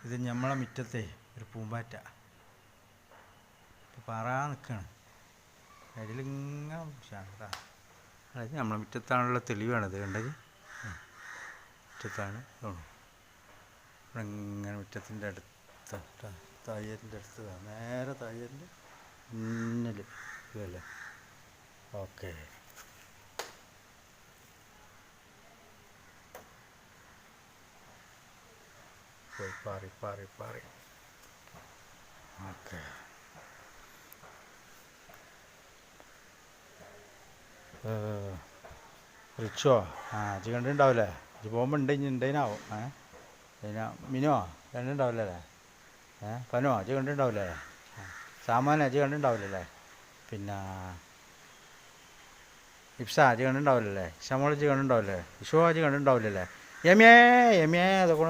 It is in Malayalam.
ഇത് നമ്മളെ മുറ്റത്തെ ഒരു പൂമ്പാറ്റ ഇപ്പോൾ പാറാ നിൽക്കുകയാണ്. അതിലിങ്ങനെ കേട്ടോ. അതായത് നമ്മളെ മുറ്റത്താണുള്ള തെളിവാണിത് കണ്ടത്. മുറ്റത്താണ് ഇങ്ങനെ മുറ്റത്തിൻ്റെ അടുത്ത തായ്യരിൻ്റെ അടുത്തതാണ്. നേരെ തായ്യരിൻ്റെ മുന്നിൽ ഇതല്ലേ. ഓക്കെ, പാറി പാറി പാറി. ഓക്കെ, റിച്ചോ ഇജ്ജ് കണ്ടിട്ടുണ്ടാവില്ലേ? ഇജ്ജ് പോകുമ്പോൾ ഉണ്ടേനാവും. മിനോ കണ്ടിട്ടുണ്ടാവില്ലേ? പനോ ഇജ്ജ് കണ്ടിട്ടുണ്ടാവില്ലേ? സാമാന ഇജ്ജ് കണ്ടിട്ടുണ്ടാവില്ലേ? പിന്നെ ഇപ്സ ഇജ്ജ് കണ്ടിട്ടുണ്ടാവില്ലേ? ഇഷമോൾ ഇജ്ജ് കണ്ടിട്ടുണ്ടാവില്ലേ? ഇഷോ ഇജ്ജ് കണ്ടിട്ടുണ്ടാവില്ലേ? എമിയേ അതൊക്കെ